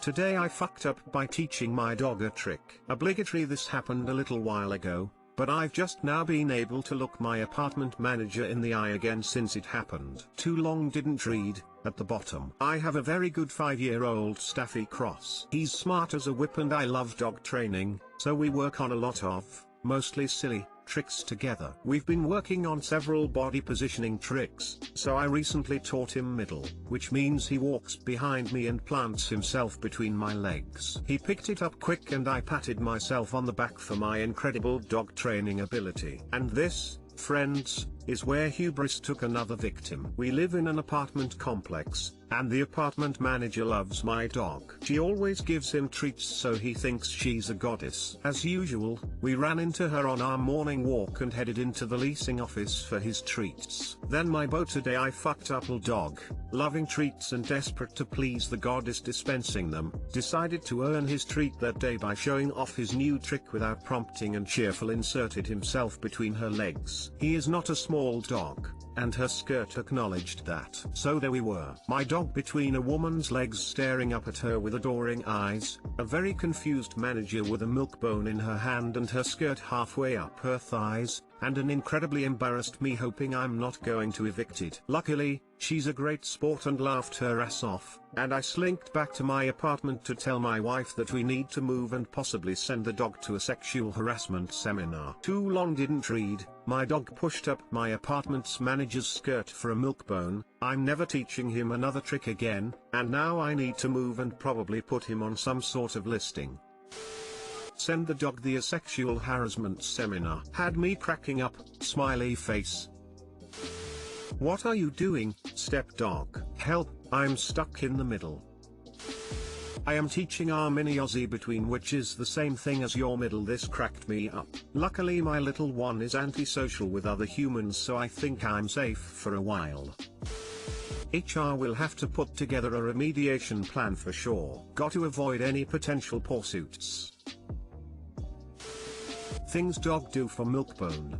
Today I fucked up by teaching my dog a trick. Obligatory, this happened a little while ago, but I've just now been able to look my apartment manager in the eye again since it happened. Too long didn't read. At the bottom, I have a very good 5-year-old Staffy Cross. He's smart as a whip and I love dog training, so we work on a lot of, mostly silly, tricks together. We've been working on several body positioning tricks, so I recently taught him middle, which means he walks behind me and plants himself between my legs. He picked it up quick and I patted myself on the back for my incredible dog training ability. And this, friends, is where hubris took another victim. We live in an apartment complex, and the apartment manager loves my dog. She always gives him treats, so he thinks she's a goddess. As usual, we ran into her on our morning walk and headed into the leasing office for his treats. Then my beau today, I fucked up a dog, loving treats and desperate to please the goddess dispensing them, decided to earn his treat that day by showing off his new trick without prompting and cheerful inserted himself between her legs. He is not a small dog, and her skirt acknowledged that. So there we were, my dog between a woman's legs staring up at her with adoring eyes, a very confused manager with a milk bone in her hand and her skirt halfway up her thighs, and an incredibly embarrassed me hoping I'm not going to evicted. Luckily, she's a great sport and laughed her ass off, and I slinked back to my apartment to tell my wife that we need to move and possibly send the dog to a sexual harassment seminar. Too long didn't read, my dog pushed up my apartment's manager's skirt for a milk bone. I'm never teaching him another trick again, and now I need to move and probably put him on some sort of listing. Send the dog the sexual harassment seminar. Had me cracking up, smiley face. What are you doing, stepdog? Help, I'm stuck in the middle. I am teaching our mini Aussie between, which is the same thing as your middle. This cracked me up. Luckily my little one is antisocial with other humans, so I think I'm safe for a while. HR will have to put together a remediation plan for sure. Got to avoid any potential lawsuits. Things dog do for milkbone.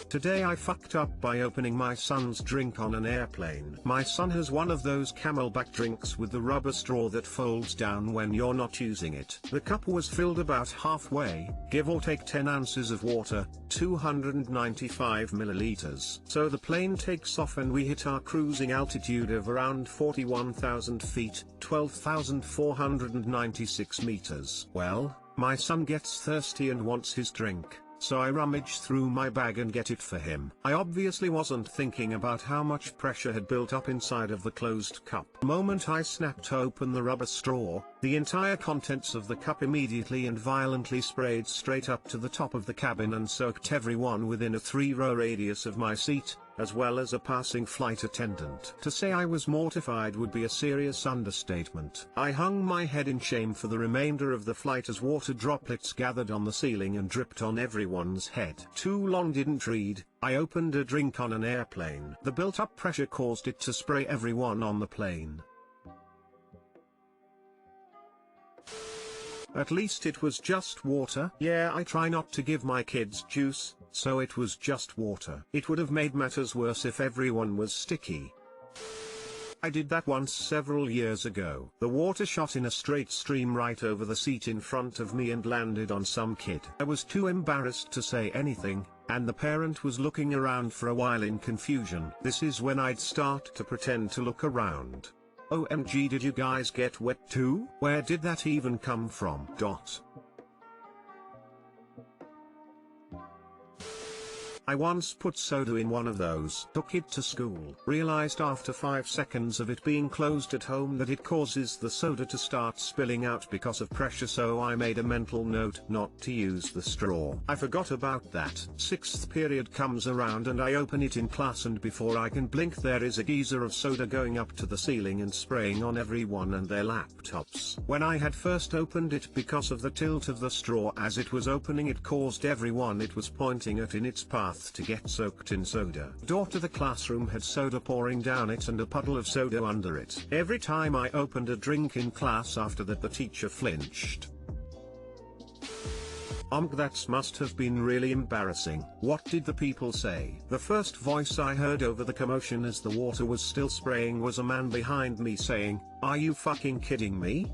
Today I fucked up by opening my son's drink on an airplane. My son has one of those Camelback drinks with the rubber straw that folds down when you're not using it. The cup was filled about halfway, give or take 10 ounces of water, 295 milliliters. So the plane takes off and we hit our cruising altitude of around 41,000 feet, 12,496 meters. Well, my son gets thirsty and wants his drink, so I rummage through my bag and get it for him. I obviously wasn't thinking about how much pressure had built up inside of the closed cup. The moment I snapped open the rubber straw, the entire contents of the cup immediately and violently sprayed straight up to the top of the cabin and soaked everyone within a 3-row radius of my seat, as well as a passing flight attendant. To say I was mortified would be a serious understatement. I hung my head in shame for the remainder of the flight as water droplets gathered on the ceiling and dripped on everyone's head. Too long didn't read, I opened a drink on an airplane. The built-up pressure caused it to spray everyone on the plane. At least it was just water. Yeah, I try not to give my kids juice, so it was just water. It would have made matters worse if everyone was sticky. I did that once several years ago. The water shot in a straight stream right over the seat in front of me and landed on some kid. I was too embarrassed to say anything, and the parent was looking around for a while in confusion. This is when I'd start to pretend to look around. OMG, did you guys get wet too? Where did that even come from? I once put soda in one of those, took it to school, realized after 5 seconds of it being closed at home that it causes the soda to start spilling out because of pressure, so I made a mental note not to use the straw. I forgot about that. 6th period comes around and I open it in class, and before I can blink there is a geyser of soda going up to the ceiling and spraying on everyone and their laptops. When I had first opened it, because of the tilt of the straw as it was opening, it caused everyone it was pointing at in its path to get soaked in soda. The door to the classroom had soda pouring down it and a puddle of soda under it. Every time I opened a drink in class after that, the teacher flinched. That must have been really embarrassing. What did the people say? The first voice I heard over the commotion as the water was still spraying was a man behind me saying, "Are you fucking kidding me?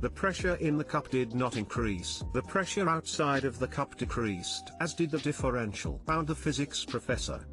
The pressure in the cup did not increase. The pressure outside of the cup decreased, as did the differential, found the physics professor.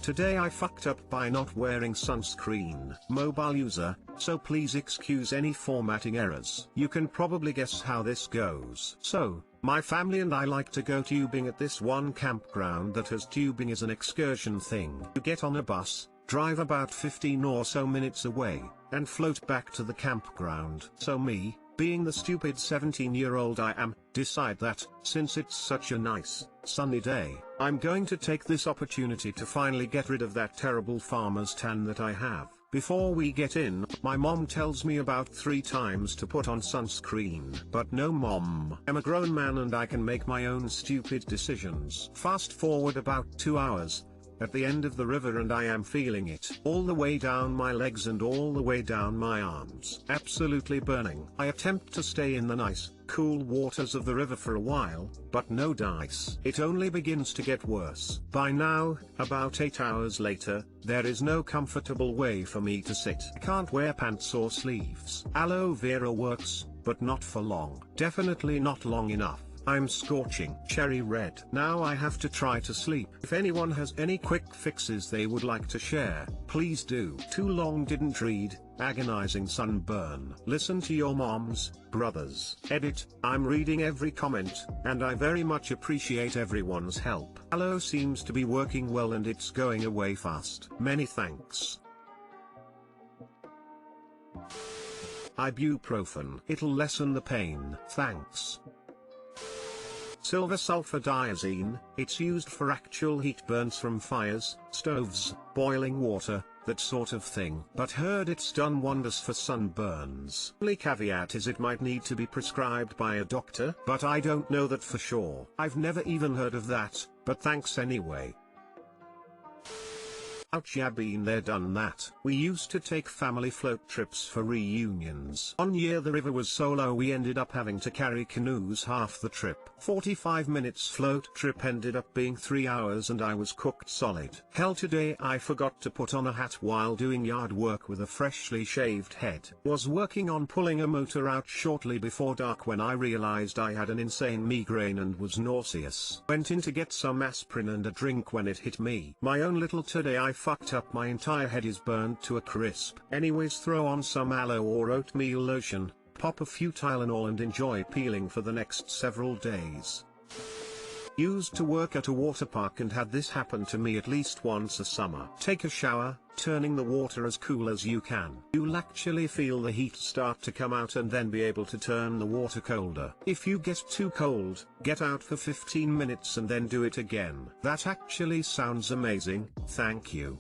Today I fucked up by not wearing sunscreen. Mobile user, so please excuse any formatting errors. You can probably guess how this goes. So, my family and I like to go tubing at this one campground that has tubing as an excursion thing. You get on a bus, drive about 15 or so minutes away, and float back to the campground. So me, being the stupid 17-year-old I am, decide that, since it's such a nice, sunny day, I'm going to take this opportunity to finally get rid of that terrible farmer's tan that I have. Before we get in, my mom tells me about 3 times to put on sunscreen. But no mom. I'm a grown man and I can make my own stupid decisions. Fast forward about 2 hours. At the end of the river and I am feeling it all the way down my legs and all the way down my arms. Absolutely burning. I attempt to stay in the nice, cool waters of the river for a while, but no dice. It only begins to get worse. By now, about 8 hours later, there is no comfortable way for me to sit. I can't wear pants or sleeves. Aloe vera works, but not for long. Definitely not long enough. I'm scorching cherry red. Now I have to try to sleep. If anyone has any quick fixes they would like to share, please do. Too long didn't read, agonizing sunburn. Listen to your moms, brothers. Edit, I'm reading every comment, and I very much appreciate everyone's help. Aloe seems to be working well and it's going away fast. Many thanks. Ibuprofen. It'll lessen the pain. Thanks. Silver sulfur diazine, it's used for actual heat burns from fires, stoves, boiling water, that sort of thing. But heard it's done wonders for sunburns. Only caveat is it might need to be prescribed by a doctor, but I don't know that for sure. I've never even heard of that, but thanks anyway. Ouch, yeah, been there done that. We used to take family float trips for reunions. One year the river was so low we ended up having to carry canoes half the trip. 45 minutes float trip ended up being 3 hours and I was cooked solid. Hell, today I forgot to put on a hat while doing yard work with a freshly shaved head. Was working on pulling a motor out shortly before dark when I realized I had an insane migraine and was nauseous. Went in to get some aspirin and a drink when it hit me. My own little today I fucked up, my entire head is burned to a crisp. Anyways, throw on some aloe or oatmeal lotion, pop a few Tylenol and enjoy peeling for the next several days. Used to work at a water park and had this happen to me at least once a summer. Take a shower, turning the water as cool as you can. You'll actually feel the heat start to come out and then be able to turn the water colder. If you get too cold, get out for 15 minutes and then do it again. That actually sounds amazing, thank you.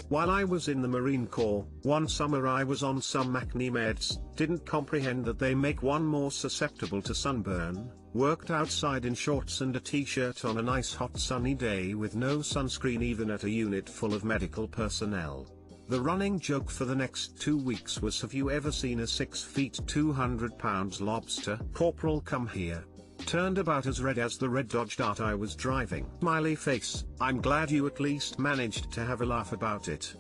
While I was in the Marine Corps, one summer I was on some acne meds, didn't comprehend that they make one more susceptible to sunburn, worked outside in shorts and a t-shirt on a nice hot sunny day with no sunscreen even at a unit full of medical personnel. The running joke for the next 2 weeks was, have you ever seen a 6 feet 200 pounds lobster? Corporal, come here. Turned about as red as the red Dodge Dart I was driving. Smiley face. I'm glad you at least managed to have a laugh about it.